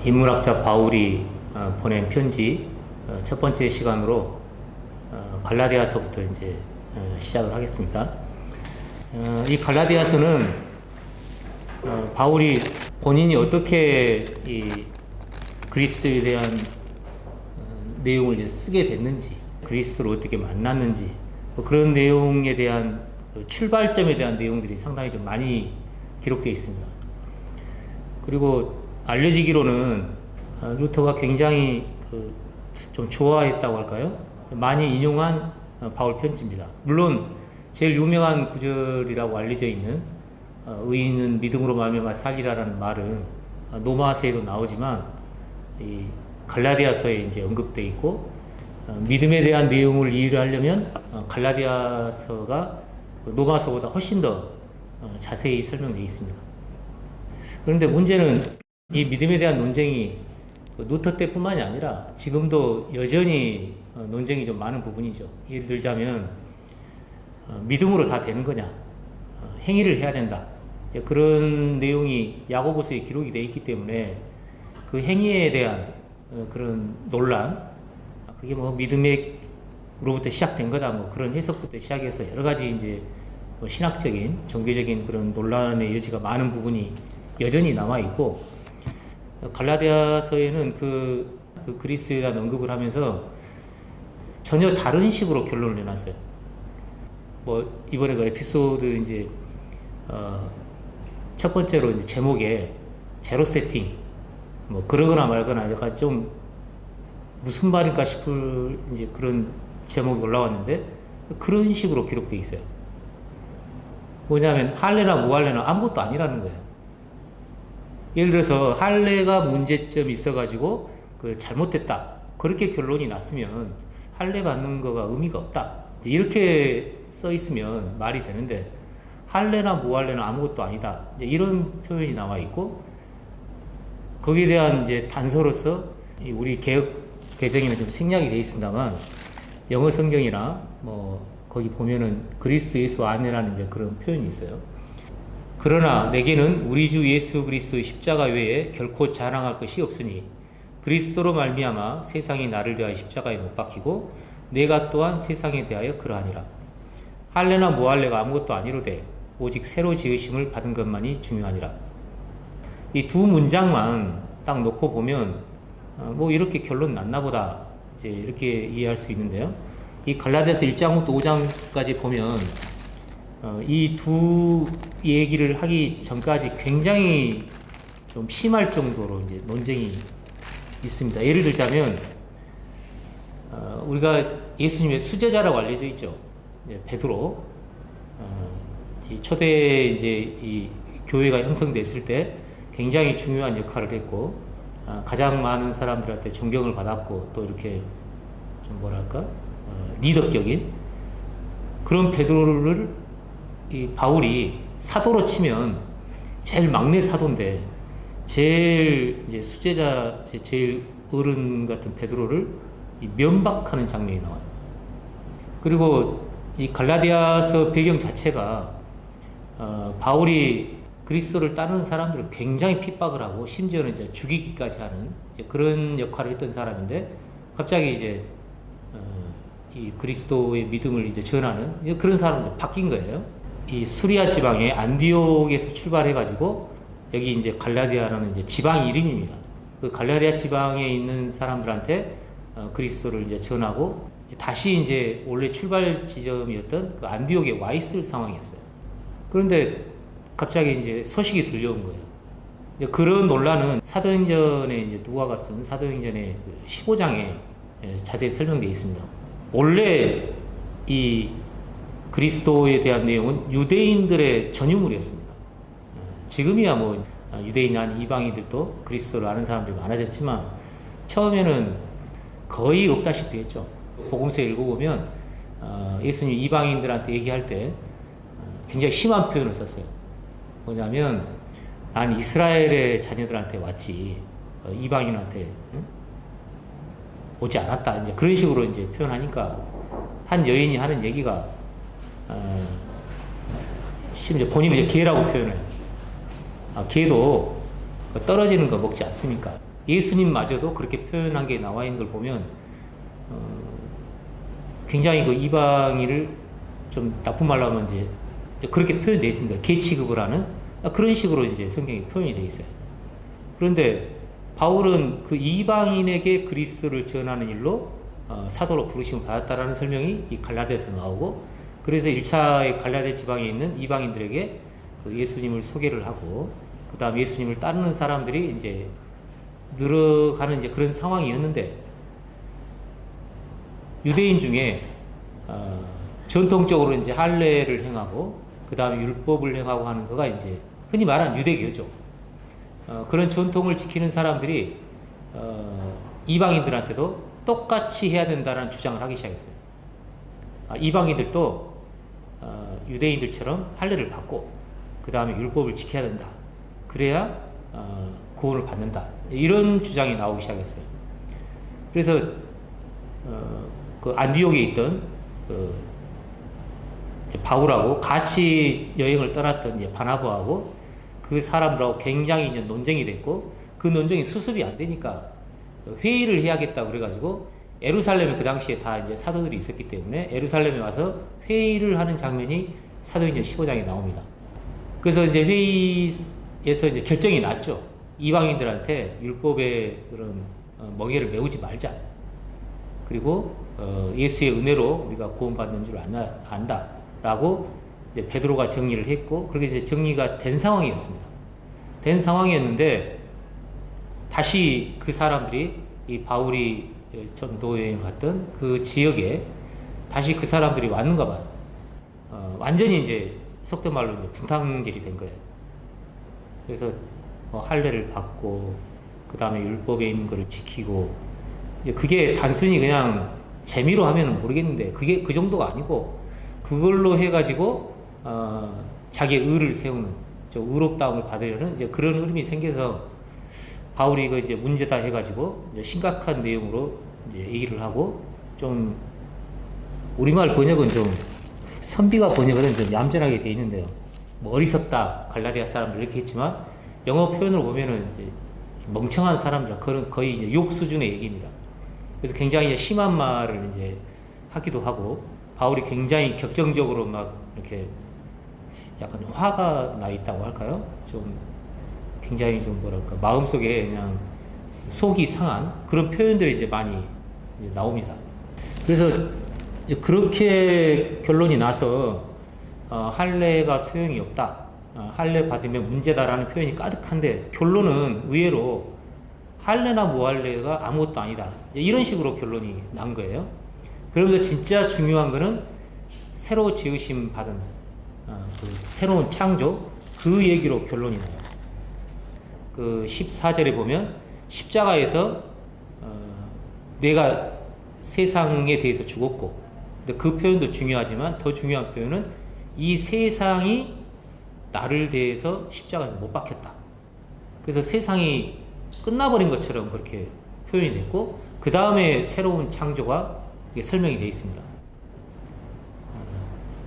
인문학자 바울이 보낸 편지 첫 번째 시간으로 갈라디아서부터 이제 시작을 하겠습니다. 이 갈라디아서는 바울이 본인이 어떻게 이 그리스도에 대한 내용을 이제 쓰게 됐는지, 그리스도를 어떻게 만났는지, 그런 내용에 대한 출발점에 대한 내용들이 상당히 좀 많이 기록되어 있습니다. 그리고 알려지기로는 루터가 굉장히 좀 좋아했다고 할까요? 많이 인용한 바울 편지입니다. 물론 제일 유명한 구절이라고 알려져 있는 의인은 믿음으로 말미암아 살리라라는 말은 로마서에도 나오지만 이 갈라디아서에 이제 언급되어 있고, 믿음에 대한 내용을 이해를 하려면 갈라디아서가 로마서보다 훨씬 더 자세히 설명되어 있습니다. 그런데 문제는 이 믿음에 대한 논쟁이 루터 때뿐만이 아니라 지금도 여전히 논쟁이 좀 많은 부분이죠. 예를 들자면 믿음으로 다 되는 거냐, 행위를 해야 된다, 그런 내용이 야고보서에 기록이 되어 있기 때문에 그 행위에 대한 그런 논란, 그게 뭐 믿음으로부터 시작된 거다, 뭐 그런 해석부터 시작해서 여러 가지 이제 뭐 신학적인, 종교적인 그런 논란의 여지가 많은 부분이 여전히 남아 있고, 갈라디아서에는 그 그리스도에 대한 언급을 하면서 전혀 다른 식으로 결론을 내놨어요. 뭐 이번에 그 에피소드 이제 첫 번째로 이제 제목에 제로 세팅, 뭐 그러거나 말거나 약간 좀 무슨 말인가 싶을 이제 그런 제목이 올라왔는데, 그런 식으로 기록되어 있어요. 뭐냐면 할례나 무할례나 아무것도 아니라는 거예요. 예를 들어서 할례가 문제점이 있어가지고 그 잘못됐다, 그렇게 결론이 났으면 할례 받는 거가 의미가 없다, 이렇게 써 있으면 말이 되는데, 할례나 무할례나 아무것도 아니다, 이런 표현이 나와 있고, 거기에 대한 이제 단서로서 우리 개혁 개정에는 좀 생략이 되어 있습니다만, 영어 성경이나 뭐 거기 보면은 그리스도 예수 안에라는 이제 그런 표현이 있어요. 그러나 내게는 우리 주 예수 그리스도의 십자가 외에 결코 자랑할 것이 없으니 그리스도로 말미암아 세상이 나를 대하여 십자가에 못 박히고 내가 또한 세상에 대하여 그러하니라. 할례나 무할례가 아무것도 아니로되 오직 새로 지으심을 받은 것만이 중요하니라. 이 두 문장만 딱 놓고 보면 뭐 이렇게 결론 났나 보다, 이제 이렇게 이해할 수 있는데요. 이 갈라디아서 1장부터 5장까지 보면 이 두 얘기를 하기 전까지 굉장히 좀 심할 정도로 이제 논쟁이 있습니다. 예를 들자면 우리가 예수님의 수제자라고 알려져 있죠. 베드로, 이 초대 이제 이 교회가 형성됐을 때 굉장히 중요한 역할을 했고, 가장 많은 사람들한테 존경을 받았고, 또 이렇게 좀 뭐랄까 리더격인 그런 베드로를 이 바울이 사도로 치면 제일 막내 사도인데, 제일 이제 수제자, 제일 어른 같은 베드로를 면박하는 장면이 나와요. 그리고 이 갈라디아서 배경 자체가 바울이 그리스도를 따르는 사람들을 굉장히 핍박을 하고 심지어는 이제 죽이기까지 하는 이제 그런 역할을 했던 사람인데, 갑자기 이제 이 그리스도의 믿음을 이제 전하는 그런 사람들 바뀐 거예요. 이 수리아 지방의 안디옥에서 출발해가지고 여기 이제 갈라디아라는 이제 지방 이름입니다. 그 갈라디아 지방에 있는 사람들한테 그리스도를 이제 전하고, 이제 다시 이제 원래 출발 지점이었던 그 안디옥에 와 있을 상황이었어요. 그런데 갑자기 이제 소식이 들려온 거예요. 그런 논란은 사도행전에 이제 누가가 쓴 사도행전의 15장에 자세히 설명되어 있습니다. 원래 이 그리스도에 대한 내용은 유대인들의 전유물이었습니다. 지금이야 뭐 유대인이 아닌 이방인들도 그리스도를 아는 사람들이 많아졌지만, 처음에는 거의 없다시피 했죠. 복음서 읽어보면 예수님 이방인들한테 얘기할 때 굉장히 심한 표현을 썼어요. 뭐냐면 난 이스라엘의 자녀들한테 왔지 이방인한테 오지 않았다, 이제 그런 식으로 이제 표현하니까 한 여인이 하는 얘기가 심지어 본인을 이제 개라고 표현해요. 개도 떨어지는 거 먹지 않습니까? 예수님마저도 그렇게 표현한 게 나와 있는 걸 보면 굉장히 그 이방인을 좀 나쁜 말로 하면 이제 그렇게 표현되어 있습니다. 계취급을 하는 그런 식으로 이제 성경에 표현이 되어 있어요. 그런데 바울은 그 이방인에게 그리스도를 전하는 일로 사도로 부르심을 받았다라는 설명이 이 갈라디아에서 나오고, 그래서 1차의 갈라디아 지방에 있는 이방인들에게 그 예수님을 소개를 하고, 그 다음 예수님을 따르는 사람들이 이제 늘어가는 이제 그런 상황이었는데, 유대인 중에 전통적으로 이제 할례를 행하고 그 다음에 율법을 행하고 하는 거가 이제 흔히 말하는 유대교죠. 그런 전통을 지키는 사람들이 이방인들한테도 똑같이 해야 된다는 주장을 하기 시작했어요. 이방인들도 유대인들처럼 할례를 받고 그 다음에 율법을 지켜야 된다. 그래야 구원을 받는다. 이런 주장이 나오기 시작했어요. 그래서 그 안디옥에 있던 이제 바울하고 같이 여행을 떠났던 이제 바나바하고 그 사람들하고 굉장히 이제 논쟁이 됐고, 그 논쟁이 수습이 안 되니까 회의를 해야겠다 그래가지고 예루살렘에 그 당시에 다 이제 사도들이 있었기 때문에 예루살렘에 와서 회의를 하는 장면이 사도행전 15장에 나옵니다. 그래서 이제 회의에서 이제 결정이 났죠. 이방인들한테 율법의 그런 멍에를 메우지 말자. 그리고 예수의 은혜로 우리가 구원받는 줄 안다라고 이제 베드로가 정리를 했고, 그렇게 이제 정리가 된 상황이었습니다. 된 상황이었는데 다시 그 사람들이 이 바울이 전도 여행을 갔던 그 지역에 다시 그 사람들이 왔는가 봐요. 완전히 이제 속된 말로 이제 분탕질이 된 거예요. 그래서 할례를 받고 그 다음에 율법에 있는 것을 지키고, 이제 그게 단순히 그냥 재미로 하면은 모르겠는데 그게 그 정도가 아니고 그걸로 해가지고 자기의 의를 세우는, 의롭다움을 받으려는 이제 그런 흐름이 생겨서 바울이 그 이제 문제다 해가지고 이제 심각한 내용으로 이제 얘기를 하고, 좀 우리말 번역은 좀 선비가 번역은 좀 얌전하게 돼 있는데요. 뭐 어리석다 갈라디아 사람들 이렇게 했지만 영어 표현으로 보면은 이제 멍청한 사람들, 그런 거의 이제 욕 수준의 얘기입니다. 그래서 굉장히 이제 심한 말을 이제 하기도 하고, 바울이 굉장히 격정적으로 막 이렇게 약간 화가 나 있다고 할까요? 좀 굉장히 좀 뭐랄까 마음속에 그냥 속이 상한 그런 표현들이 이제 많이 이제 나옵니다. 그래서 이제 그렇게 결론이 나서 할례가 소용이 없다, 할례 받으면 문제다라는 표현이 가득한데, 결론은 의외로 할례나 무할례가 아무것도 아니다, 이런 식으로 결론이 난 거예요. 그러면서 진짜 중요한 거는 새로 지으심 받은 그 새로운 창조, 그 얘기로 결론이 나요. 그 14절에 보면 십자가에서 내가 세상에 대해서 죽었고, 근데 그 표현도 중요하지만 더 중요한 표현은 이 세상이 나를 대해서 십자가에서 못 박혔다. 그래서 세상이 끝나버린 것처럼 그렇게 표현이 됐고, 그 다음에 새로운 창조가 설명이 되어 있습니다.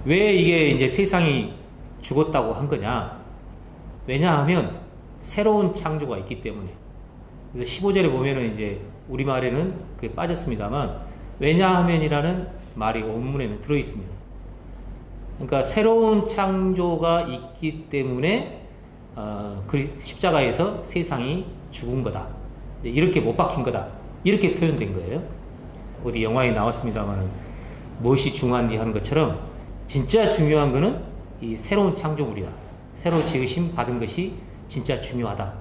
왜 이게 이제 세상이 죽었다고 한 거냐? 왜냐하면 새로운 창조가 있기 때문에. 그래서 15절에 보면은 이제 우리말에는 그게 빠졌습니다만, 왜냐하면이라는 말이 원문에는 들어 있습니다. 그러니까 새로운 창조가 있기 때문에 그 십자가에서 세상이 죽은 거다, 이렇게 못 박힌 거다, 이렇게 표현된 거예요. 어디 영화에 나왔습니다만 무엇이 중요한지 하는 것처럼 진짜 중요한 거는 이 새로운 창조물이다, 새로 지으심 받은 것이 진짜 중요하다.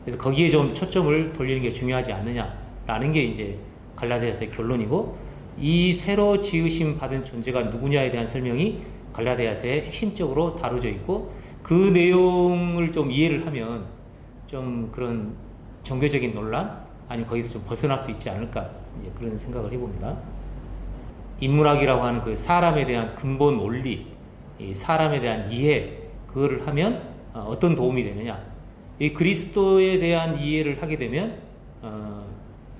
그래서 거기에 좀 초점을 돌리는 게 중요하지 않느냐라는 게 이제 갈라디아서의 결론이고, 이 새로 지으심 받은 존재가 누구냐에 대한 설명이 갈라디아서에 핵심적으로 다뤄져 있고, 그 내용을 좀 이해를 하면 좀 그런 종교적인 논란, 아니면 거기서 좀 벗어날 수 있지 않을까, 이제 그런 생각을 해봅니다. 인문학이라고 하는 그 사람에 대한 근본 원리, 이 사람에 대한 이해, 그거를 하면 어떤 도움이 되느냐. 이 그리스도에 대한 이해를 하게 되면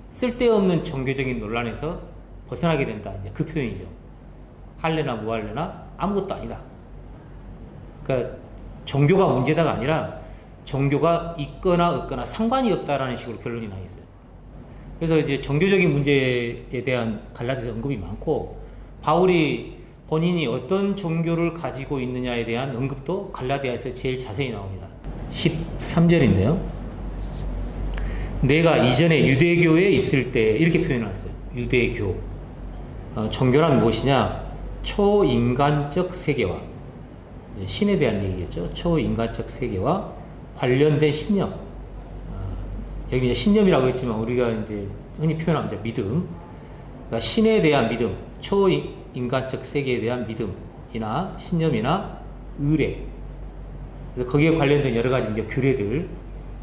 쓸데없는 종교적인 논란에서 벗어나게 된다, 이제 그 표현이죠. 할례나 무할례나 아무것도 아니다. 그러니까 종교가 문제다가 아니라 종교가 있거나 없거나 상관이 없다라는 식으로 결론이 나 있어요. 그래서 이제 종교적인 문제에 대한 갈라디아서 언급이 많고, 바울이 본인이 어떤 종교를 가지고 있느냐에 대한 언급도 갈라디아에서 제일 자세히 나옵니다. 13절인데요. 내가 이전에 유대교에 있을 때, 이렇게 표현했어요. 유대교. 종교란 무엇이냐? 초인간적 세계와, 신에 대한 얘기겠죠. 초인간적 세계와 관련된 신념. 여기 이제 신념이라고 했지만 우리가 이제 흔히 표현하면 이제 믿음. 그러니까 신에 대한 믿음, 초인간적 세계에 대한 믿음이나 신념이나 의례. 그래서 거기에 관련된 여러 가지 이제 규례들,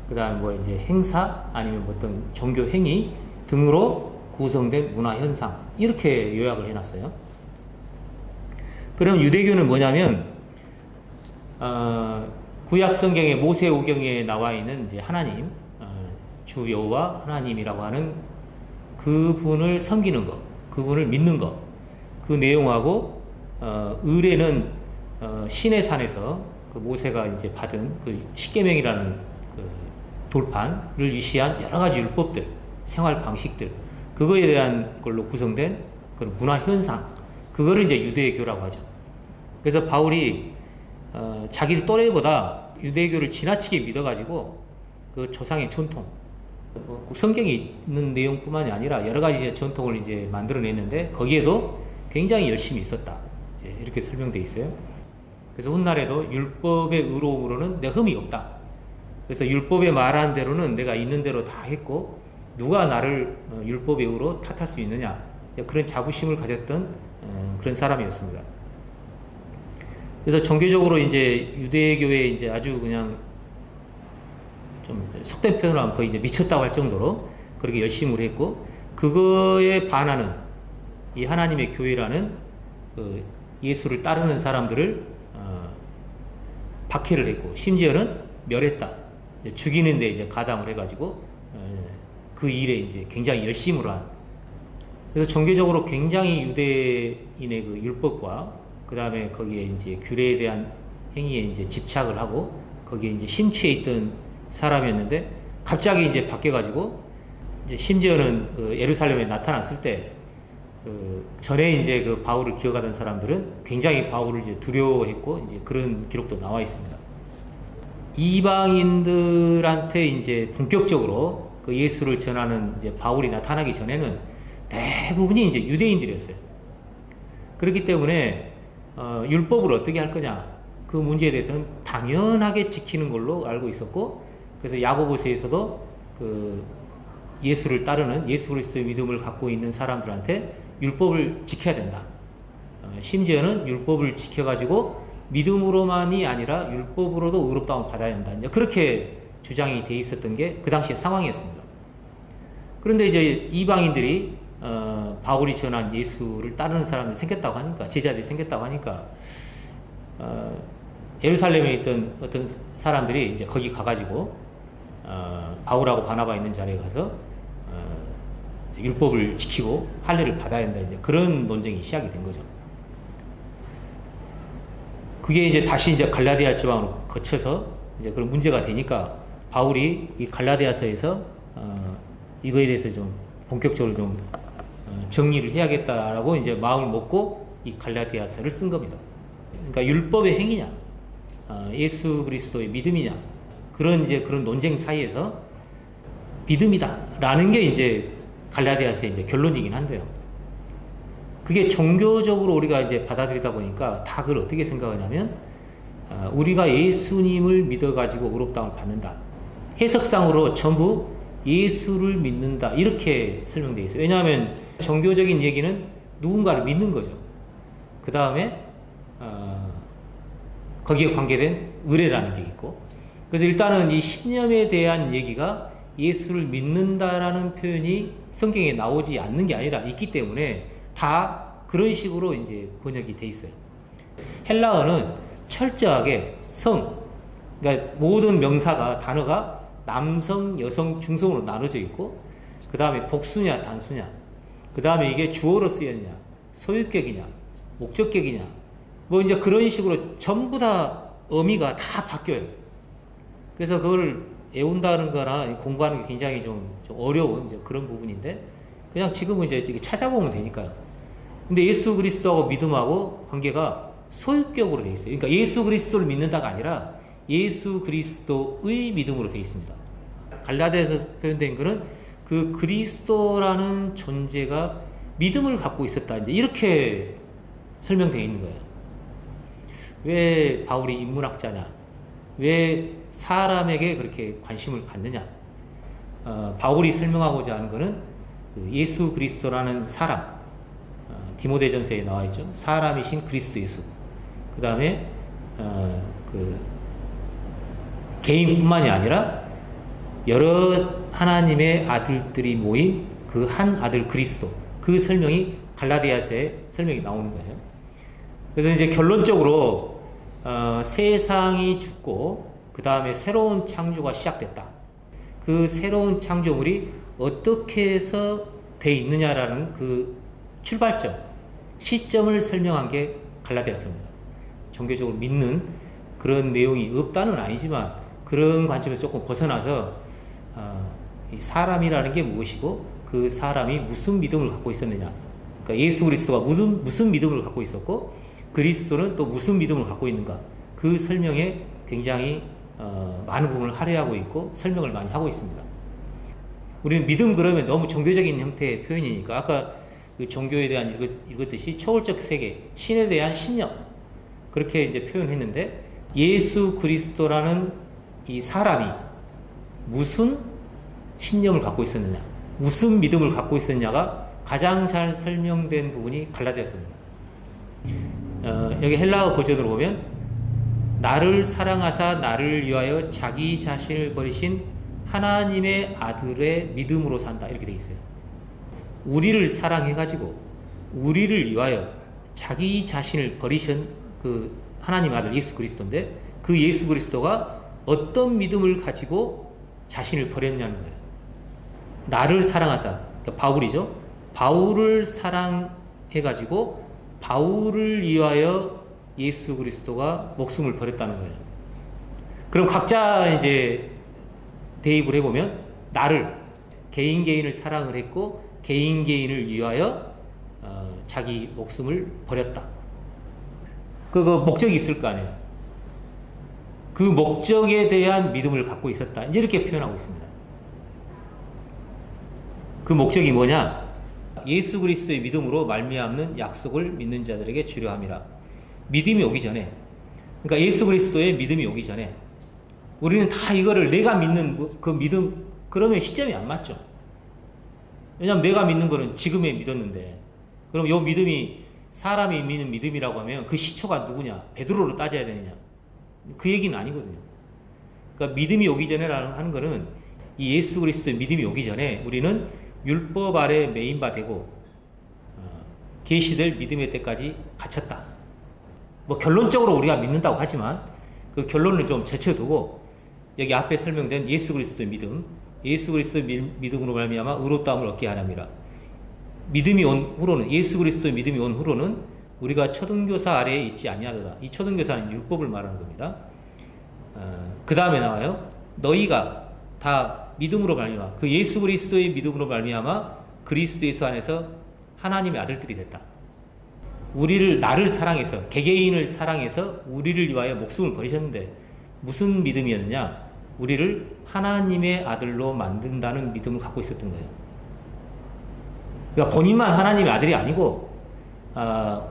그 다음에 뭐 이제 행사 아니면 어떤 종교 행위 등으로 구성된 문화 현상, 이렇게 요약을 해놨어요. 그럼 유대교는 뭐냐면, 구약 성경의 모세오경에 나와 있는 이제 하나님, 주 여호와 하나님이라고 하는 그분을 섬기는 것, 그분을 믿는 것, 그 내용하고, 의례는 시내 산에서 그 모세가 이제 받은 그 십계명이라는 그 돌판을 위시한 여러 가지 율법들, 생활 방식들, 그거에 대한 걸로 구성된 그런 문화 현상, 그거를 이제 유대교라고 하죠. 그래서 바울이 자기 또래보다 유대교를 지나치게 믿어가지고 그 조상의 전통, 성경에 있는 내용뿐만이 아니라 여러 가지 전통을 이제 만들어냈는데 거기에도 굉장히 열심히 있었다. 이제 이렇게 설명되어 있어요. 그래서 훗날에도 율법의 의로움으로는 내 흠이 없다. 그래서 율법에 말한 대로는 내가 있는 대로 다 했고 누가 나를 율법의 의로 탓할 수 있느냐, 그런 자부심을 가졌던 그런 사람이었습니다. 그래서 종교적으로 이제 유대교에 이제 아주 그냥 좀 속된 표현을 하면 거의 이제 미쳤다고 할 정도로 그렇게 열심히 했고, 그거에 반하는 이 하나님의 교회라는 그 예수를 따르는 사람들을 박해를 했고, 심지어는 멸했다. 이제 죽이는데 이제 가담을 해가지고 그 일에 이제 굉장히 열심으로 한. 그래서 종교적으로 굉장히 유대인의 그 율법과 그 다음에 거기에 이제 규례에 대한 행위에 이제 집착을 하고 거기에 이제 심취해 있던 사람이었는데, 갑자기 이제 바뀌어가지고 이제 심지어는 그 예루살렘에 나타났을 때 전에 이제 그 바울을 기억하던 사람들은 굉장히 바울을 이제 두려워했고, 이제 그런 기록도 나와 있습니다. 이방인들한테 이제 본격적으로 그 예수를 전하는 이제 바울이 나타나기 전에는 대부분이 이제 유대인들이었어요. 그렇기 때문에 율법을 어떻게 할 거냐, 그 문제에 대해서는 당연하게 지키는 걸로 알고 있었고, 그래서 야고보서에서도 그 예수를 따르는 예수 그리스도의 믿음을 갖고 있는 사람들한테 율법을 지켜야 된다. 심지어는 율법을 지켜가지고 믿음으로만이 아니라 율법으로도 의롭다움을 받아야 한다. 이제 그렇게 주장이 돼 있었던 게 그 당시의 상황이었습니다. 그런데 이제 이방인들이 바울이 전한 예수를 따르는 사람들이 생겼다고 하니까, 제자들이 생겼다고 하니까 예루살렘에 있던 어떤 사람들이 이제 거기 가가지고 바울하고 바나바 있는 자리에 가서 율법을 지키고 할례를 받아야 한다. 이제 그런 논쟁이 시작이 된 거죠. 그게 이제 다시 이제 갈라디아 지방으로 거쳐서 이제 그런 문제가 되니까 바울이 이 갈라디아서에서 이거에 대해서 좀 본격적으로 좀 정리를 해야겠다라고 이제 마음을 먹고 이 갈라디아서를 쓴 겁니다. 그러니까 율법의 행위냐, 예수 그리스도의 믿음이냐, 그런 이제 그런 논쟁 사이에서 믿음이다라는 게 이제 갈라디아서의 이제 결론이긴 한데요. 그게 종교적으로 우리가 이제 받아들이다 보니까 다 그걸 어떻게 생각하냐면, 우리가 예수님을 믿어가지고 의롭다움을 받는다. 해석상으로 전부 예수를 믿는다. 이렇게 설명되어 있어요. 왜냐하면 종교적인 얘기는 누군가를 믿는 거죠. 그 다음에 거기에 관계된 의례라는 게 있고, 그래서 일단은 이 신념에 대한 얘기가 예수를 믿는다라는 표현이 성경에 나오지 않는 게 아니라 있기 때문에 다 그런 식으로 이제 번역이 돼 있어요. 헬라어는 철저하게 그러니까 모든 명사가, 단어가 남성, 여성, 중성으로 나눠져 있고, 그 다음에 복수냐, 단수냐, 그 다음에 이게 주어로 쓰였냐, 소유격이냐, 목적격이냐, 뭐 이제 그런 식으로 전부 다 의미가 다 바뀌어요. 그래서 그걸 외운다는 거나 공부하는 게 굉장히 좀 어려운 이제 그런 부분인데, 그냥 지금은 이제 찾아보면 되니까요. 근데 예수 그리스도하고 믿음하고 관계가 소유격으로 되어 있어요. 그러니까 예수 그리스도를 믿는다가 아니라 예수 그리스도의 믿음으로 되어 있습니다. 갈라디아에서 표현된 것은 그 그리스도라는 존재가 믿음을 갖고 있었다, 이제 이렇게 설명되어 있는 거예요. 왜 바울이 인문학자냐? 왜 사람에게 그렇게 관심을 갖느냐? 바울이 설명하고자 하는 것은 그 예수 그리스도라는 사람, 디모데전서에 나와 있죠. 사람이신 그리스도 예수. 그 다음에 그 개인뿐만이 아니라 여러 하나님의 아들들이 모인 그 한 아들 그리스도, 그 설명이 갈라디아서에 설명이 나오는 거예요. 그래서 이제 결론적으로 세상이 죽고 그 다음에 새로운 창조가 시작됐다. 그 새로운 창조물이 어떻게 해서 돼 있느냐라는 그 출발점, 시점을 설명한 게 갈라디아서입니다. 종교적으로 믿는 그런 내용이 없다는 아니지만 그런 관점에서 조금 벗어나서 이 사람이라는 게 무엇이고 그 사람이 무슨 믿음을 갖고 있었느냐, 그러니까 예수 그리스도가 무슨 믿음을 갖고 있었고 그리스도는 또 무슨 믿음을 갖고 있는가, 그 설명에 굉장히 많은 부분을 할애하고 있고 설명을 많이 하고 있습니다. 우리는 믿음 그러면 너무 종교적인 형태의 표현이니까 아까 그 종교에 대한 읽었듯이 초월적 세계, 신에 대한 신념, 그렇게 이제 표현했는데, 예수 그리스도라는 이 사람이 무슨 신념을 갖고 있었느냐, 무슨 믿음을 갖고 있었느냐가 가장 잘 설명된 부분이 갈라디아서입니다. 여기 헬라어 버전으로 보면 나를 사랑하사 나를 위하여 자기 자신을 버리신 하나님의 아들의 믿음으로 산다, 이렇게 되어 있어요. 우리를 사랑해가지고 우리를 위하여 자기 자신을 버리신 그 하나님 아들 예수 그리스도인데, 그 예수 그리스도가 어떤 믿음을 가지고 자신을 버렸냐는 거예요. 나를 사랑하사, 그러니까 바울이죠. 바울을 사랑해가지고 바울을 위하여 예수 그리스도가 목숨을 버렸다는 거예요. 그럼 각자 이제 대입을 해보면 나를, 개인을 사랑을 했고 개인을 위하여 자기 목숨을 버렸다. 그 목적이 있을 거 아니에요. 그 목적에 대한 믿음을 갖고 있었다, 이렇게 표현하고 있습니다. 그 목적이 뭐냐? 예수 그리스도의 믿음으로 말미암는 약속을 믿는 자들에게 주려 함이라. 믿음이 오기 전에, 그러니까 예수 그리스도의 믿음이 오기 전에 우리는 다 이거를 내가 믿는 그 믿음, 그러면 시점이 안 맞죠. 왜냐하면 내가 믿는 거는 지금에 믿었는데, 그럼 이 믿음이 사람이 믿는 믿음이라고 하면 그 시초가 누구냐? 베드로로 따져야 되느냐? 그 얘기는 아니거든요. 그러니까 믿음이 오기 전에라는 하는 거는 이 예수 그리스도의 믿음이 오기 전에 우리는 율법 아래 매인 바 되고 계시될 믿음의 때까지 갇혔다. 뭐 결론적으로 우리가 믿는다고 하지만 그 결론을 좀 제쳐두고 여기 앞에 설명된 예수 그리스도의 믿음, 예수 그리스도의 믿음으로 말미암아 의롭다함을 얻게 하랍니다. 믿음이 온 후로는, 예수 그리스도의 믿음이 온 후로는 우리가 초등교사 아래에 있지 아니하도다. 이 초등교사는 율법을 말하는 겁니다. 그 다음에 나와요. 너희가 다 믿음으로 말미암아, 그 예수 그리스도의 믿음으로 말미암아 그리스도 예수 안에서 하나님의 아들들이 됐다. 나를 사랑해서, 개개인을 사랑해서 우리를 위하여 목숨을 버리셨는데 무슨 믿음이었느냐? 우리를 하나님의 아들로 만든다는 믿음을 갖고 있었던 거예요. 그러니까 본인만 하나님의 아들이 아니고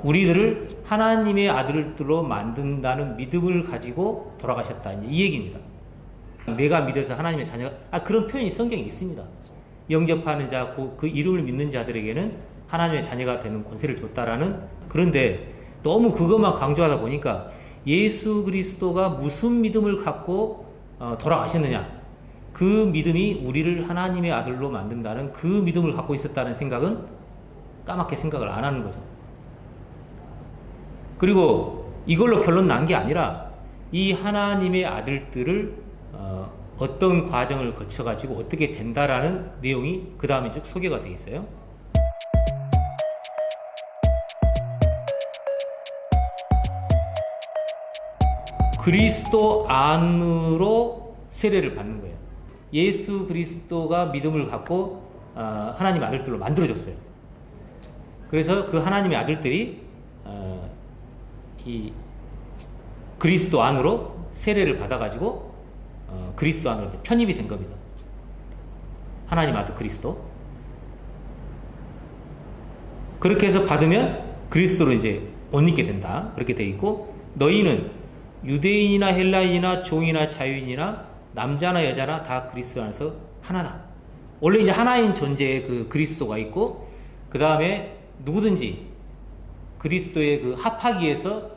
우리들을 하나님의 아들들로 만든다는 믿음을 가지고 돌아가셨다, 이제 이 얘기입니다. 내가 믿어서 하나님의 자녀가, 그런 표현이 성경에 있습니다. 영접하는 자, 그 이름을 믿는 자들에게는 하나님의 자녀가 되는 권세를 줬다라는. 그런데 너무 그것만 강조하다 보니까 예수 그리스도가 무슨 믿음을 갖고 돌아가셨느냐, 그 믿음이 우리를 하나님의 아들로 만든다는 그 믿음을 갖고 있었다는 생각은 까맣게 생각을 안 하는 거죠. 그리고 이걸로 결론 난 게 아니라 이 하나님의 아들들을 어떤 과정을 거쳐가지고 어떻게 된다라는 내용이 그 다음에 쭉 소개가 되어 있어요. 그리스도 안으로 세례를 받는 거예요. 예수 그리스도가 믿음을 갖고 하나님 아들들로 만들어졌어요. 그래서 그 하나님의 아들들이 이 그리스도 안으로 세례를 받아가지고 그리스도 안으로 편입이 된 겁니다. 하나님 아들 그리스도. 그렇게 해서 받으면 그리스도로 이제 옷 입게 된다. 그렇게 돼 있고, 너희는 유대인이나 헬라인이나 종이나 자유인이나 남자나 여자나 다 그리스도 안에서 하나다. 원래 이제 하나인 존재의 그 그리스도가 있고, 그 다음에 누구든지 그리스도의 그 합하기에서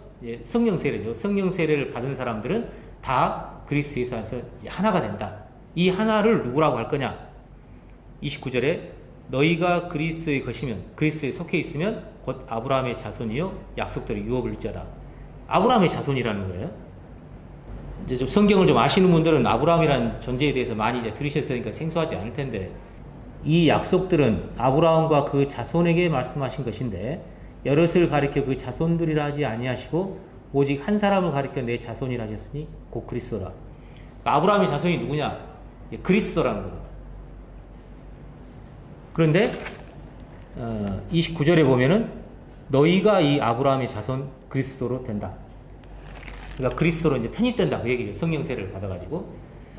성령 세례죠. 성령 세례를 받은 사람들은 다 그리스도 예수 안에서 하나가 된다. 이 하나를 누구라고 할 거냐? 29절에 너희가 그리스도의 것이면, 그리스도에 속해 있으면 곧 아브라함의 자손이요 약속대로 유업을 일자다. 아브라함의 자손이라는 거예요. 이제 좀 성경을 좀 아시는 분들은 아브라함이라는 존재에 대해서 많이 이제 들으셨으니까 생소하지 않을 텐데, 이 약속들은 아브라함과 그 자손에게 말씀하신 것인데 여럿을 가리켜 그 자손들이라 하지 아니하시고 오직 한 사람을 가리켜 내 자손이라 하셨으니 곧 그리스도라. 그러니까 아브라함의 자손이 누구냐? 그리스도라는 겁니다. 그런데 29절에 보면은 너희가 이 아브라함의 자손 그리스도로 된다. 그러니까 그리스도로 이제 편입된다 그 얘기죠. 성령 세례를 받아가지고.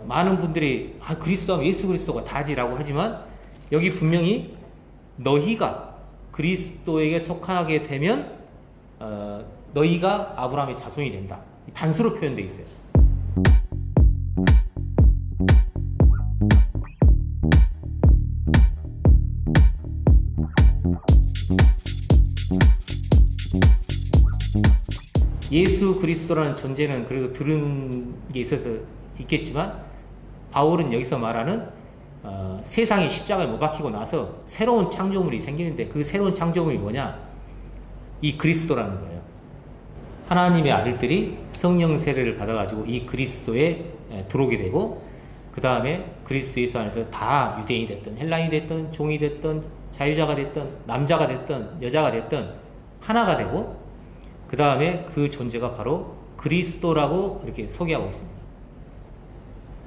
많은 분들이 그리스도 하면 예수 그리스도가 다지라고 하지만 여기 분명히 너희가 그리스도에게 속하게 되면 너희가 아브라함의 자손이 된다. 단수로 표현되어 있어요. 예수 그리스도라는 존재는 그래도 들은 게 있어서 있겠지만, 바울은 여기서 말하는 세상이 십자가에 못 박히고 나서 새로운 창조물이 생기는데, 그 새로운 창조물이 뭐냐? 이 그리스도라는 거예요. 하나님의 아들들이 성령 세례를 받아가지고 이 그리스도에 들어오게 되고, 그 다음에 그리스도 예수 안에서 다 유대인이 됐든 헬라인이 됐든 종이 됐든 자유자가 됐든 남자가 됐든 여자가 됐든 하나가 되고, 그 다음에 그 존재가 바로 그리스도라고 이렇게 소개하고 있습니다.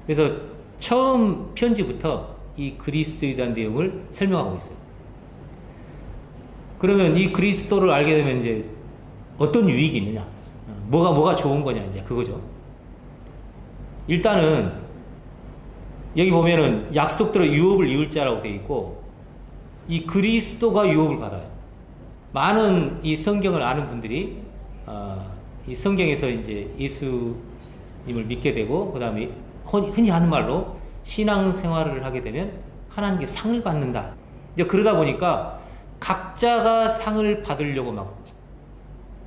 그래서 처음 편지부터 이 그리스도에 대한 내용을 설명하고 있어요. 그러면 이 그리스도를 알게 되면 이제 어떤 유익이 있느냐? 뭐가 좋은 거냐? 이제 그거죠. 일단은 여기 보면은 약속대로 유업을 이을 자라고 되어 있고, 이 그리스도가 유업을 받아요. 많은 이 성경을 아는 분들이 이 성경에서 이제 예수님을 믿게 되고, 그 다음에 흔히 하는 말로 신앙생활을 하게 되면 하나님께 상을 받는다. 이제 그러다 보니까 각자가 상을 받으려고 막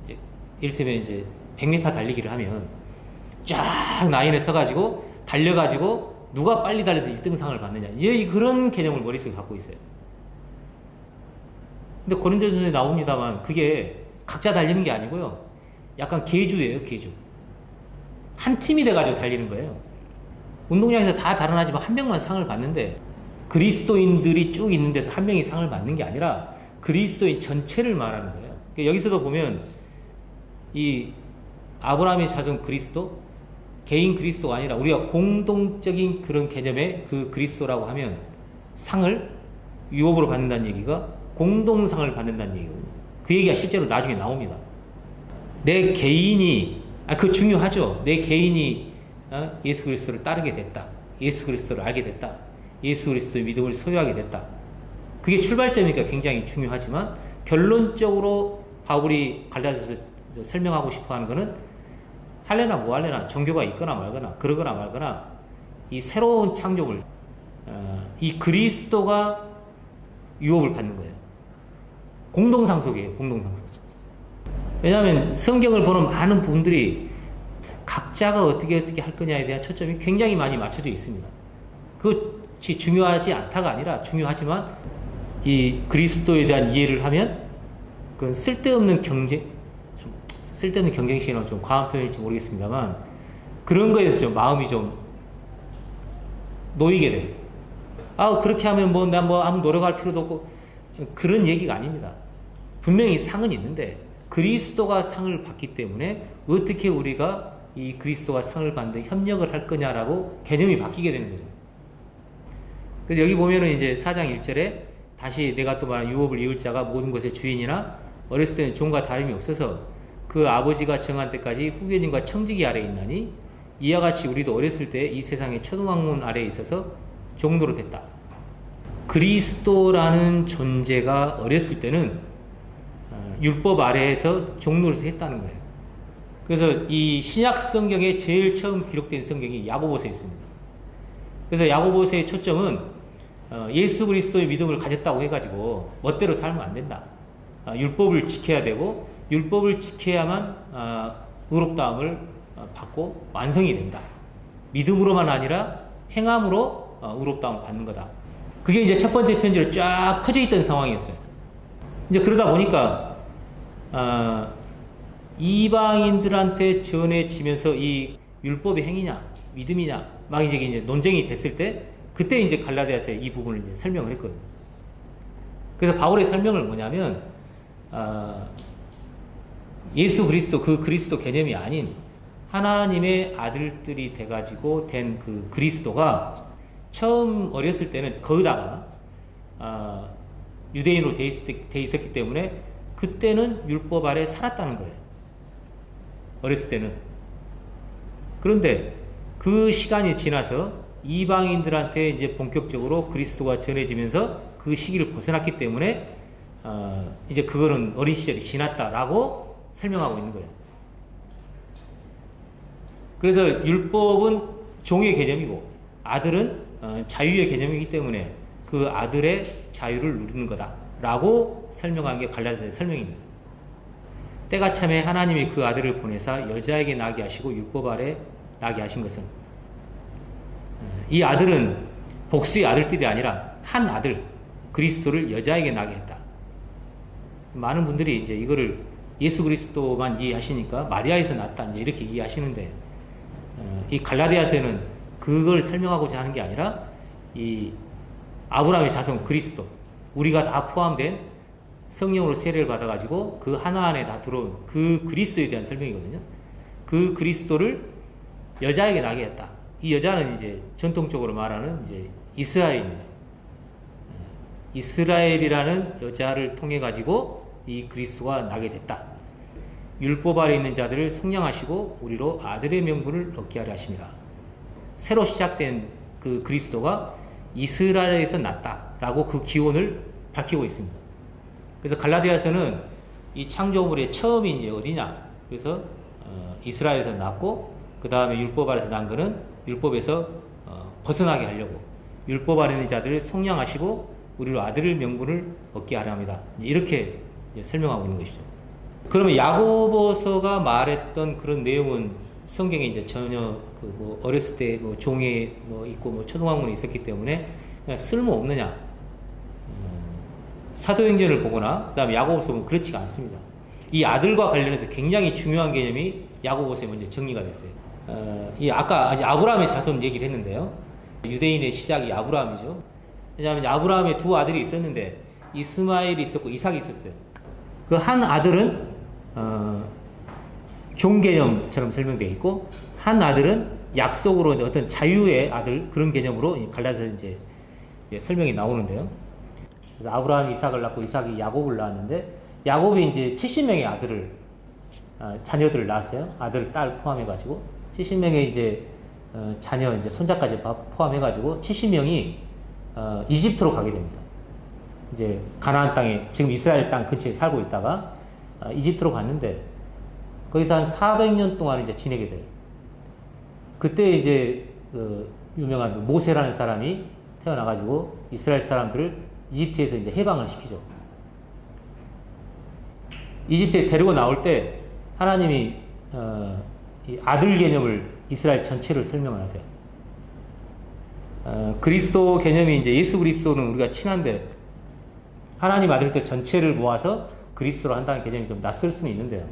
이제 이를테면 이제 100m 달리기를 하면 쫙 라인에 서가지고 달려가지고 누가 빨리 달려서 1등상을 받느냐, 이제 그런 개념을 머릿속에 갖고 있어요. 근데 고린도전서에 나옵니다만 그게 각자 달리는 게 아니고요, 약간 계주예요. 계주. 한 팀이 돼가지고 달리는 거예요. 운동장에서 다 달아나지만 한 명만 상을 받는데, 그리스도인들이 쭉 있는 데서 한 명이 상을 받는 게 아니라 그리스도인 전체를 말하는 거예요. 그러니까 여기서도 보면 이 아브라함의 자손 그리스도, 개인 그리스도가 아니라 우리가 공동적인 그런 개념의 그 그리스도라고 하면 상을 유업으로 받는다는 얘기가 공동상을 받는다는 얘기거든요. 그 얘기가 실제로 나중에 나옵니다. 내 개인이, 그거 중요하죠. 내 개인이 예수 그리스도를 따르게 됐다. 예수 그리스도를 알게 됐다. 예수 그리스도의 믿음을 소유하게 됐다. 그게 출발점이니까 굉장히 중요하지만, 결론적으로 바울이 갈라디아서 설명하고 싶어 하는 것은 할래나 뭐 할래나, 종교가 있거나 말거나 그러거나 말거나, 이 새로운 창조물, 이 그리스도가 유업을 받는 거예요. 공동상속이에요. 공동상속. 왜냐하면 성경을 보는 많은 부분들이 각자가 어떻게 할 거냐에 대한 초점이 굉장히 많이 맞춰져 있습니다. 그것이 중요하지 않다가 아니라 중요하지만, 이 그리스도에 대한 이해를 하면 그건 쓸데없는 경쟁심은 좀 과한 표현일지 모르겠습니다만, 그런 거에서 좀 마음이 좀 놓이게 돼요. 그렇게 하면 아무 노력할 필요도 없고, 그런 얘기가 아닙니다. 분명히 상은 있는데 그리스도가 상을 받기 때문에 어떻게 우리가 이 그리스도와 상을 받는데 협력을 할 거냐라고 개념이 바뀌게 되는 거죠. 그래서 여기 보면은 이제 4장 1절에 다시 내가 또 말한 유업을 이을 자가 모든 것의 주인이나 어렸을 때는 종과 다름이 없어서 그 아버지가 정한 때까지 후계님과 청지기 아래에 있나니 이와 같이 우리도 어렸을 때 이 세상의 초등학문 아래에 있어서 종노로 됐다. 그리스도라는 존재가 어렸을 때는 율법 아래에서 종노릇을 했다는 거예요. 그래서 이 신약 성경에 제일 처음 기록된 성경이 야고보서에 있습니다. 그래서 야고보서의 초점은 예수 그리스도의 믿음을 가졌다고 해가지고 멋대로 살면 안 된다. 율법을 지켜야 되고 율법을 지켜야만 의롭다함을 받고 완성이 된다. 믿음으로만 아니라 행함으로 의롭다함을 받는 거다. 그게 이제 첫 번째 편지로 쫙 퍼져 있던 상황이었어요. 이제 그러다 보니까 이방인들한테 전해지면서 이 율법의 행위냐, 믿음이냐, 막 이제 논쟁이 됐을 때, 그때 이제 갈라디아서에 이 부분을 이제 설명을 했거든요. 그래서 바울의 설명을 뭐냐면, 예수 그리스도, 그 그리스도 개념이 아닌 하나님의 아들들이 돼가지고 된 그 그리스도가 처음 어렸을 때는 거기다가, 유대인으로 돼 있었기 때문에 그때는 율법 아래 살았다는 거예요. 어렸을 때는. 그런데 그 시간이 지나서 이방인들한테 이제 본격적으로 그리스도가 전해지면서 그 시기를 벗어났기 때문에 이제 그거는 어린 시절이 지났다라고 설명하고 있는 거예요. 그래서 율법은 종의 개념이고 아들은 자유의 개념이기 때문에 그 아들의 자유를 누리는 거다라고 설명한 게 갈라디아서의 설명입니다. 때가 참에 하나님이 그 아들을 보내사 여자에게 나게 하시고 율법 아래 나게 하신 것은 이 아들은 복수의 아들들이 아니라 한 아들 그리스도를 여자에게 나게 했다. 많은 분들이 이제 이거를 예수 그리스도만 이해하시니까 마리아에서 났다 이제 이렇게 이해하시는데 이 갈라디아서에는 그걸 설명하고자 하는 게 아니라 이 아브라함의 자손 그리스도 우리가 다 포함된 성령으로 세례를 받아가지고 그 하나 안에 다 들어온 그 그리스도에 대한 설명이거든요. 그 그리스도를 여자에게 나게 했다. 이 여자는 이제 전통적으로 말하는 이제 이스라엘입니다. 이스라엘이라는 여자를 통해 가지고 이 그리스도가 나게 됐다. 율법 아래 있는 자들을 속량하시고 우리로 아들의 명분을 얻게 하려 하심이라. 새로 시작된 그 그리스도가 이스라엘에서 났다라고 그 기원을 밝히고 있습니다. 그래서 갈라디아서는 이 창조물의 처음이 이제 어디냐? 그래서 이스라엘에서 났고 그 다음에 율법 아래서 난 거는 율법에서 벗어나게 하려고 율법 아래 있는 자들을 속량하시고 우리로 아들의 명분을 얻게 하려 합니다. 이렇게 이제 설명하고 있는 것이죠. 그러면 야고보서가 말했던 그런 내용은 성경에 이제 전혀 그 뭐 어렸을 때 뭐 종에 뭐 있고 뭐 초등학문이 있었기 때문에 쓸모 없느냐? 사도행전을 보거나 그다음에 야고보서 보면 그렇지가 않습니다. 이 아들과 관련해서 굉장히 중요한 개념이 야고보서에 먼저 정리가 됐어요. 이 아까 아브라함의 자손 얘기를 했는데요. 유대인의 시작이 아브라함이죠. 왜냐하면 아브라함의 두 아들이 있었는데 이스마엘이 있었고 이삭이 있었어요. 그 한 아들은 종 개념처럼 설명되어 있고 한 아들은 약속으로 어떤 자유의 아들 그런 개념으로 갈라서 이제 설명이 나오는데요. 그래서 아브라함이 이삭을 낳고 이삭이 야곱을 낳았는데 야곱이 이제 70명의 아들을 자녀들을 낳았어요. 아들, 딸 포함해가지고 70명의 이제 자녀 이제 손자까지 포함해가지고 70명이 이집트로 가게 됩니다. 이제 가나안 땅에 지금 이스라엘 땅 근처에 살고 있다가 이집트로 갔는데 거기서 한 400년 동안 이제 지내게 돼요. 그때 이제 유명한 모세라는 사람이 태어나가지고 이스라엘 사람들을 이집트에서 이제 해방을 시키죠. 이집트에 데리고 나올 때 하나님이 이 아들 개념을 이스라엘 전체를 설명을 하세요. 그리스도 개념이 이제 예수 그리스도는 우리가 친한데 하나님 아들들 전체를 모아서 그리스도로 한다는 개념이 좀 낯설 수는 있는데요.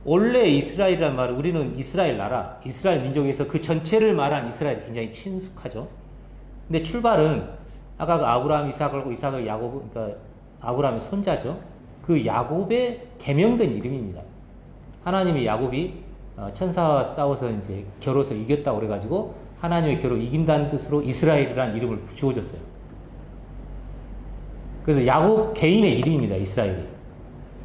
원래 이스라엘이라는 말은 우리는 이스라엘 나라, 이스라엘 민족에서 그 전체를 말한 이스라엘이 굉장히 친숙하죠. 근데 출발은 아까 그 아브라함, 이삭하고 이삭의 야곱, 그러니까 아브라함의 손자죠. 그 야곱의 개명된 이름입니다. 하나님이 야곱이 천사와 싸워서 이제 겨뤄서 이겼다고 그래가지고 하나님의 겨루 이긴다는 뜻으로 이스라엘이라는 이름을 붙여줬어요. 그래서 야곱 개인의 이름입니다. 이스라엘이.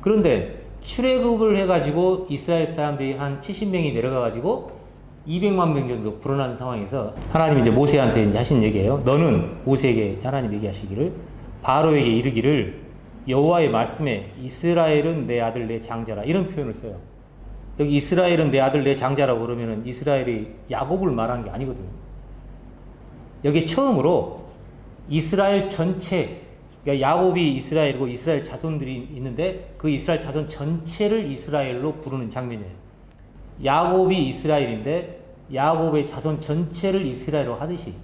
그런데 출애굽을 해가지고 이스라엘 사람들이 한 70명이 내려가가지고 200만 명 정도 불어난 상황에서 하나님이 이제 모세한테 이제 하신 얘기예요. 너는 모세에게 하나님 얘기하시기를 바로에게 이르기를 여호와의 말씀에 이스라엘은 내 아들 내 장자라 이런 표현을 써요. 여기 이스라엘은 내 아들 내 장자라고 그러면은 이스라엘이 야곱을 말하는 게 아니거든요. 여기 처음으로 이스라엘 전체, 그러니까 야곱이 이스라엘이고 이스라엘 자손들이 있는데 그 이스라엘 자손 전체를 이스라엘로 부르는 장면이에요. 야곱이 이스라엘인데 야곱의 자손 전체를 이스라엘로 하듯이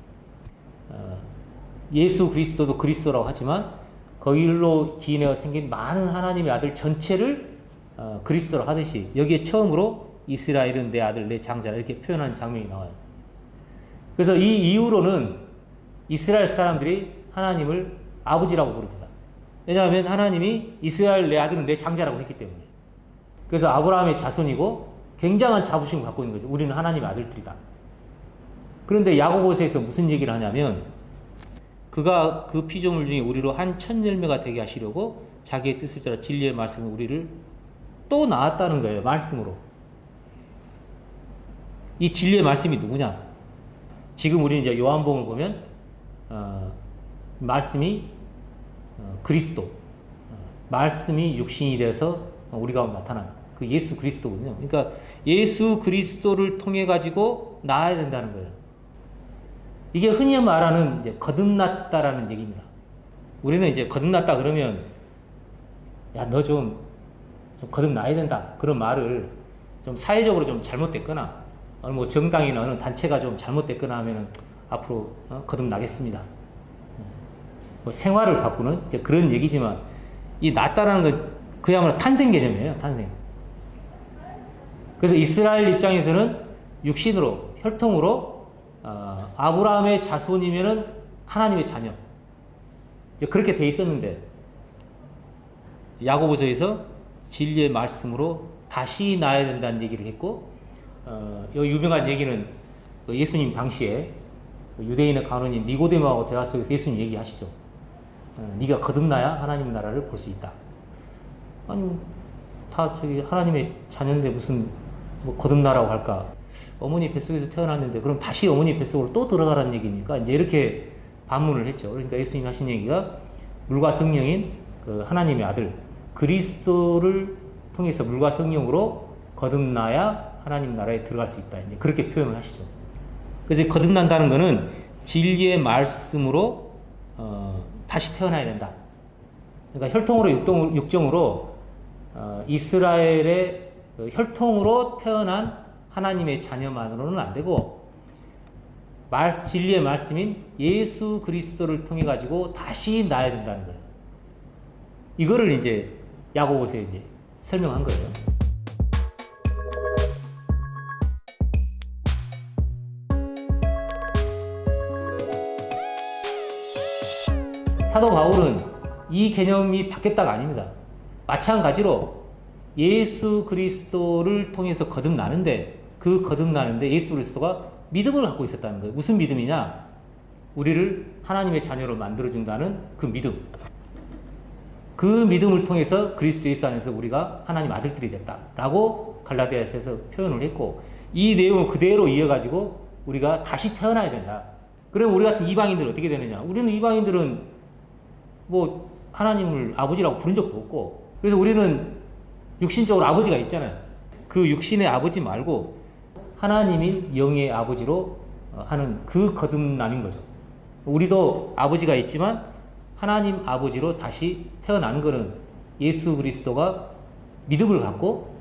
예수 그리스도도 그리스도라고 하지만 거기로 기인하여 생긴 많은 하나님의 아들 전체를 그리스도로 하듯이 여기에 처음으로 이스라엘은 내 아들 내 장자라 이렇게 표현하는 장면이 나와요. 그래서 이 이후로는 이스라엘 사람들이 하나님을 아버지라고 부릅니다. 왜냐하면 하나님이 이스라엘 내 아들은 내 장자라고 했기 때문에. 그래서 아브라함의 자손이고 굉장한 자부심을 갖고 있는 거죠. 우리는 하나님의 아들들이다. 그런데 야고보서에서 무슨 얘기를 하냐면 그가 그 피조물 중에 우리로 한 천 열매가 되게 하시려고 자기의 뜻을 따라 진리의 말씀을 우리를 또 낳았다는 거예요. 말씀으로. 이 진리의 말씀이 누구냐? 지금 우리는 이제 요한복음을 보면 말씀이 그리스도, 말씀이 육신이 돼서 우리 가운데 나타난 그 예수 그리스도거든요. 그러니까 예수 그리스도를 통해 가지고 나아야 된다는 거예요. 이게 흔히 말하는 이제 거듭났다라는 얘기입니다. 우리는 이제 거듭났다 그러면 야, 너 좀 거듭나야 된다. 그런 말을 좀 사회적으로 좀 잘못됐거나 어느 뭐 정당이나 어느 단체가 좀 잘못됐거나 하면은 앞으로 거듭나겠습니다. 뭐 생활을 바꾸는 이제 그런 얘기지만 이 낫다라는 건 그야말로 탄생 개념이에요. 탄생. 그래서 이스라엘 입장에서는 육신으로 혈통으로 아브라함의 자손이면은 하나님의 자녀. 이제 그렇게 돼 있었는데 야고보서에서 진리의 말씀으로 다시 나아야 된다는 얘기를 했고, 이 유명한 얘기는 예수님 당시에 유대인의 간원인 니고데모하고 대화 속에서 예수님 얘기하시죠. 네가 거듭나야 하나님 나라를 볼 수 있다. 아니 다 저기 하나님의 자녀인데 무슨 뭐 거듭나라고 할까? 어머니 뱃속에서 태어났는데 그럼 다시 어머니 뱃속으로 또 들어가라는 얘기입니까? 이제 이렇게 반문을 했죠. 그러니까 예수님이 하신 얘기가 물과 성령인 그 하나님의 아들 그리스도를 통해서 물과 성령으로 거듭나야 하나님 나라에 들어갈 수 있다. 이제 그렇게 표현을 하시죠. 그래서 거듭난다는 것은 진리의 말씀으로 다시 태어나야 된다. 그러니까 혈통으로 육정으로 이스라엘의 혈통으로 태어난 하나님의 자녀만으로는 안 되고 진리의 말씀인 예수 그리스도를 통해 가지고 다시 나야 된다는 거예요. 이거를 이제 야고보서에 이제 설명한 거예요. 사도 바울은 이 개념이 바뀌었다가 아닙니다. 마찬가지로 예수 그리스도를 통해서 거듭나는데 그 거듭나는데 예수 그리스도가 믿음을 갖고 있었다는 거예요. 무슨 믿음이냐? 우리를 하나님의 자녀로 만들어준다는 그 믿음. 그 믿음을 통해서 그리스도 예수 안에서 우리가 하나님 아들들이 됐다라고 갈라디아서에서 표현을 했고 이 내용을 그대로 이어가지고 우리가 다시 태어나야 된다. 그럼 우리 같은 이방인들은 어떻게 되느냐? 우리는 이방인들은 뭐 하나님을 아버지라고 부른 적도 없고 그래서 우리는 육신적으로 아버지가 있잖아요. 그 육신의 아버지 말고 하나님인 영의 아버지로 하는 그 거듭남인 거죠. 우리도 아버지가 있지만 하나님 아버지로 다시 태어나는 것은 예수 그리스도가 믿음을 갖고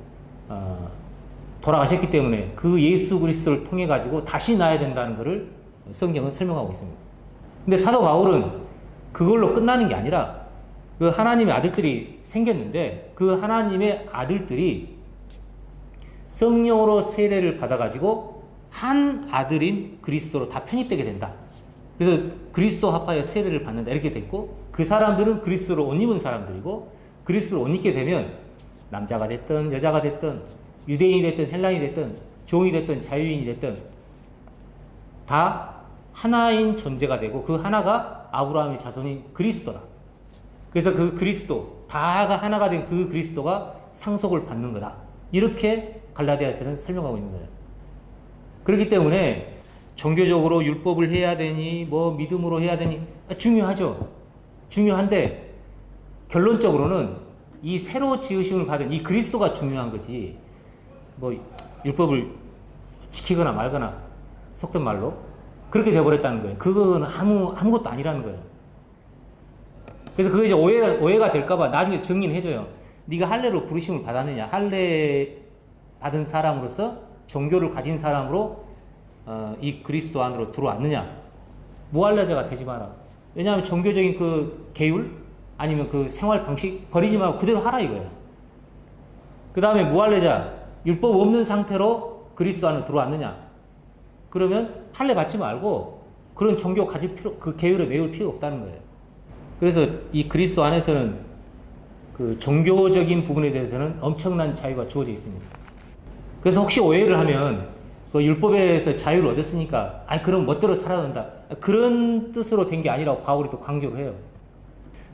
돌아가셨기 때문에 그 예수 그리스도를 통해 가지고 다시 나야 된다는 것을 성경은 설명하고 있습니다. 근데 사도 바울은 그걸로 끝나는 게 아니라 그 하나님의 아들들이 생겼는데 그 하나님의 아들들이 성령으로 세례를 받아가지고 한 아들인 그리스도로 다 편입되게 된다. 그래서 그리스도 합하여 세례를 받는다 이렇게 됐고 그 사람들은 그리스도로 옷 입은 사람들이고 그리스도로 옷 입게 되면 남자가 됐든 여자가 됐든 유대인이 됐든 헬라인이 됐든 종이 됐든 자유인이 됐든 다 하나인 존재가 되고 그 하나가 아브라함의 자손인 그리스도다. 그래서 그 그리스도, 다가 하나가 된 그 그리스도가 상속을 받는 거다. 이렇게 갈라디아서는 설명하고 있는 거예요. 그렇기 때문에 종교적으로 율법을 해야 되니 뭐 믿음으로 해야 되니 중요하죠. 중요한데 결론적으로는 이 새로 지으심을 받은 이 그리스도가 중요한 거지. 뭐 율법을 지키거나 말거나 속된 말로 그렇게 되어버렸다는 거예요. 그건 아무것도 아니라는 거예요. 그래서 그게 이제 오해가 될까봐 나중에 정리는 해줘요. 네가 할례로 부르심을 받았느냐? 할례 받은 사람으로서 종교를 가진 사람으로 이 그리스도 안으로 들어왔느냐? 무할례자가 되지 마라. 왜냐하면 종교적인 그 계율 아니면 그 생활 방식 버리지 말고 그대로 하라 이거예요. 그 다음에 무할례자, 율법 없는 상태로 그리스도 안으로 들어왔느냐? 그러면 할례 받지 말고 그런 종교 가질 그 계율에 매울 필요 없다는 거예요. 그래서 이 그리스도 안에서는 그 종교적인 부분에 대해서는 엄청난 자유가 주어져 있습니다. 그래서 혹시 오해를 하면 그 율법에서 자유를 얻었으니까 그럼 멋대로 살아야 된다. 그런 뜻으로 된 게 아니라고 바울이 또 강조를 해요.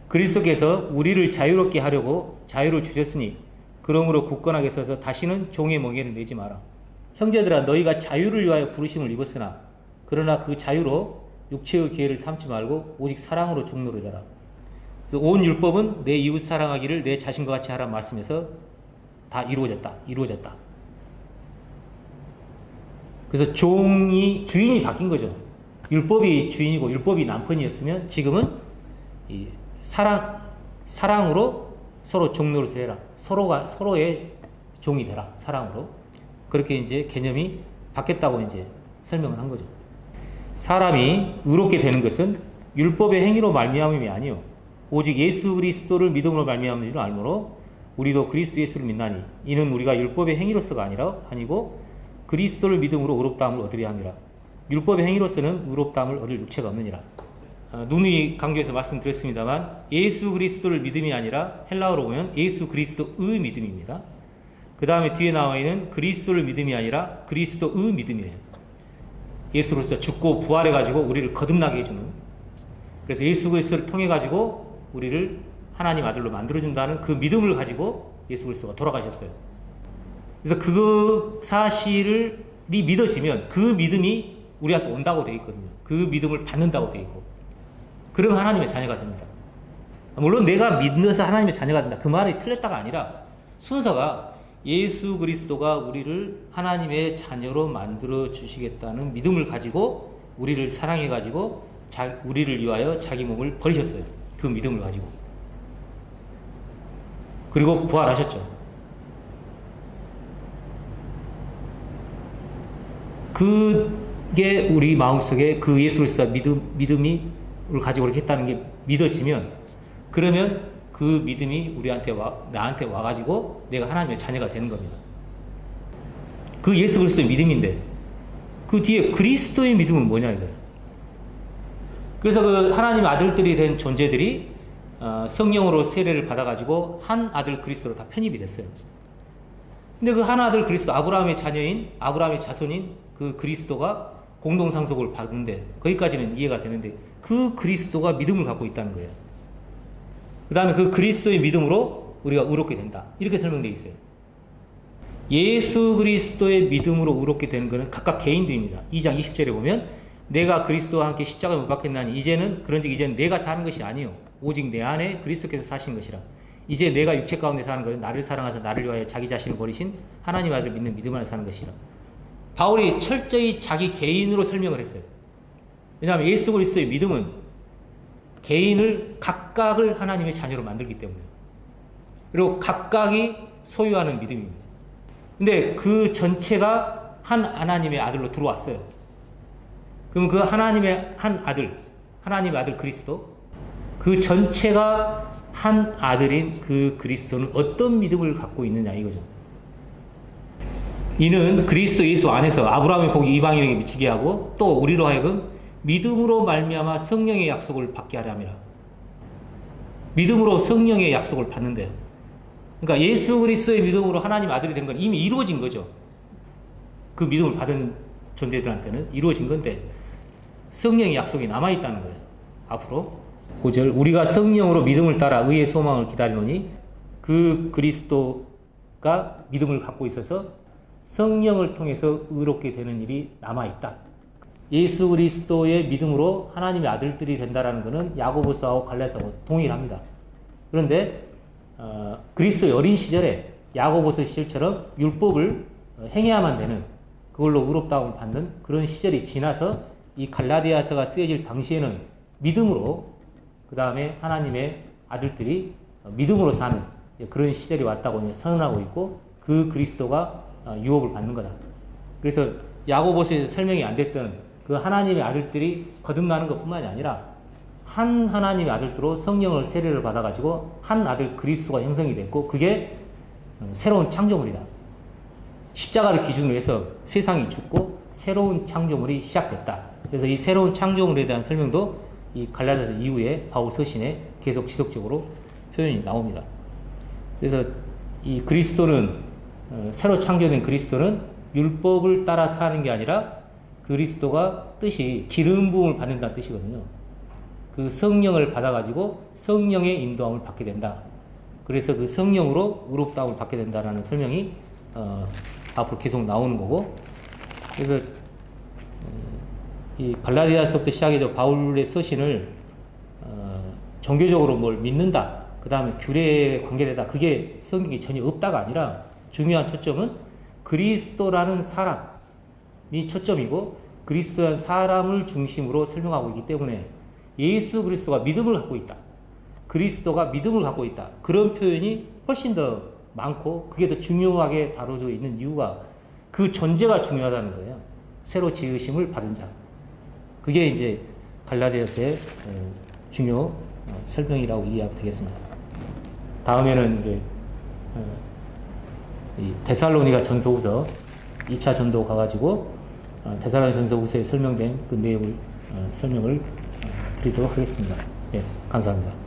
그리스도께서 우리를 자유롭게 하려고 자유를 주셨으니 그러므로 굳건하게 서서 다시는 종의 멍에를 매지 마라. 형제들아 너희가 자유를 위하여 부르심을 입었으나 그러나 그 자유로 육체의 기회를 삼지 말고 오직 사랑으로 종노릇하라. 그래서 온 율법은 내 이웃 사랑하기를 내 자신과 같이 하라는 말씀에서 다 이루어졌다. 그래서 주인이 바뀐 거죠. 율법이 주인이고 율법이 남편이었으면 지금은 이 사랑으로 서로 종노릇을 해라. 서로의 종이 되라. 사랑으로. 그렇게 이제 개념이 바뀌었다고 이제 설명을 한 거죠. 사람이 의롭게 되는 것은 율법의 행위로 말미암음이 아니요 오직 예수 그리스도를 믿음으로 말미암는 줄 알므로 우리도 그리스도 예수를 믿나니 이는 우리가 율법의 행위로서가 아니고 그리스도를 믿음으로 의롭다함을 얻으려 함이라. 율법의 행위로서는 의롭다함을 얻을 육체가 없느니라. 누누이 강조해서 말씀드렸습니다만 예수 그리스도를 믿음이 아니라 헬라어로 보면 예수 그리스도의 믿음입니다. 그 다음에 뒤에 나와 있는 그리스도를 믿음이 아니라 그리스도의 믿음이에요. 예수로서 죽고 부활해가지고 우리를 거듭나게 해주는, 그래서 예수 그리스도를 통해가지고 우리를 하나님 아들로 만들어준다는 그 믿음을 가지고 예수 그리스도가 돌아가셨어요. 그래서 그 사실을 믿어지면 그 믿음이 우리한테 온다고 되어 있거든요. 그 믿음을 받는다고 되어 있고 그러면 하나님의 자녀가 됩니다. 물론 내가 믿어서 하나님의 자녀가 된다 그 말이 틀렸다가 아니라 순서가 예수 그리스도가 우리를 하나님의 자녀로 만들어 주시겠다는 믿음을 가지고 우리를 사랑해 가지고 우리를 위하여 자기 몸을 버리셨어요. 그 믿음을 가지고. 그리고 부활하셨죠. 그게 우리 마음속에 그 예수 그리스도의 믿음을 가지고 그렇게 했다는 게 믿어지면 그러면 그 믿음이 나한테 와가지고 내가 하나님의 자녀가 되는 겁니다. 그 예수 그리스도의 믿음인데 그 뒤에 그리스도의 믿음은 뭐냐 이거예요. 그래서 그 하나님의 아들들이 된 존재들이 성령으로 세례를 받아가지고 한 아들 그리스도로 다 편입이 됐어요. 근데 그 한 아들 그리스도 아브라함의 자녀인 아브라함의 자손인 그 그리스도가 공동상속을 받는데 거기까지는 이해가 되는데 그 그리스도가 믿음을 갖고 있다는 거예요. 그 다음에 그 그리스도의 믿음으로 우리가 의롭게 된다. 이렇게 설명되어 있어요. 예수 그리스도의 믿음으로 의롭게 되는 것은 각각 개인들입니다. 2장 20절에 보면 내가 그리스도와 함께 십자가에 못 박혔나니 이제는 내가 사는 것이 아니요 오직 내 안에 그리스도께서 사신 것이라. 이제 내가 육체 가운데 사는 것은 나를 사랑하사 나를 위하여 자기 자신을 버리신 하나님 아들을 믿는 믿음 안에 사는 것이라. 바울이 철저히 자기 개인으로 설명을 했어요. 왜냐하면 예수 그리스도의 믿음은 개인을 각각을 하나님의 자녀로 만들기 때문에 그리고 각각이 소유하는 믿음입니다. 근데 그 전체가 한 하나님의 아들로 들어왔어요. 그럼 그 하나님의 하나님의 아들 그리스도 그 전체가 한 아들인 그 그리스도는 어떤 믿음을 갖고 있느냐 이거죠. 이는 그리스도 예수 안에서 아브라함의 복이 이방인에게 미치게 하고 또 우리로 하여금 믿음으로 말미암아 성령의 약속을 받게 하려 함이라. 믿음으로 성령의 약속을 받는데요. 그러니까 예수 그리스도의 믿음으로 하나님 아들이 된 건 이미 이루어진 거죠. 그 믿음을 받은 존재들한테는 이루어진 건데 성령의 약속이 남아있다는 거예요. 앞으로 5절 우리가 성령으로 믿음을 따라 의의 소망을 기다리노니 그 그리스도가 믿음을 갖고 있어서 성령을 통해서 의롭게 되는 일이 남아있다. 예수 그리스도의 믿음으로 하나님의 아들들이 된다는 것은 야고보서하고 갈라디아서하고 동일합니다. 그런데 그리스도의 어린 시절에 야고보서 시절처럼 율법을 행해야만 되는 그걸로 의롭다움을 받는 그런 시절이 지나서 이 갈라디아서가 쓰여질 당시에는 믿음으로 그 다음에 하나님의 아들들이 믿음으로 사는 그런 시절이 왔다고 선언하고 있고 그 그리스도가 유업을 받는 거다. 그래서 야고보서에 설명이 안 됐던 그 하나님의 아들들이 거듭나는 것뿐만이 아니라 한 하나님의 아들들로 성령을 세례를 받아가지고 한 아들 그리스도가 형성이 됐고 그게 새로운 창조물이다. 십자가를 기준으로 해서 세상이 죽고 새로운 창조물이 시작됐다. 그래서 이 새로운 창조물에 대한 설명도 이 갈라디아서 이후에 바울 서신에 계속 지속적으로 표현이 나옵니다. 그래서 이 그리스도는 새로 창조된 그리스도는 율법을 따라 사는 게 아니라 그리스도가 뜻이 기름 부음을 받는다는 뜻이거든요. 그 성령을 받아가지고 성령의 인도함을 받게 된다. 그래서 그 성령으로 의롭다움을 받게 된다라는 설명이 앞으로 계속 나오는 거고, 그래서 이 갈라디아서부터 시작해서 바울의 서신을 종교적으로 뭘 믿는다, 그 다음에 규례에 관계되다, 그게 성경이 전혀 없다가 아니라 중요한 초점은 그리스도라는 사람이 초점이고 그리스도라는 사람을 중심으로 설명하고 있기 때문에 예수 그리스도가 믿음을 갖고 있다, 그리스도가 믿음을 갖고 있다, 그런 표현이 훨씬 더 많고 그게 더 중요하게 다뤄져 있는 이유가 그 존재가 중요하다는 거예요. 새로 지으심을 받은 자. 그게 이제 갈라디아서의 중요 설명이라고 이해하면 되겠습니다. 다음에는 이제 이 데살로니가 전서후서 2차 전도 가가지고 데살로니가 전서후서에 설명된 그 내용을 설명을 드리도록 하겠습니다. 예, 감사합니다.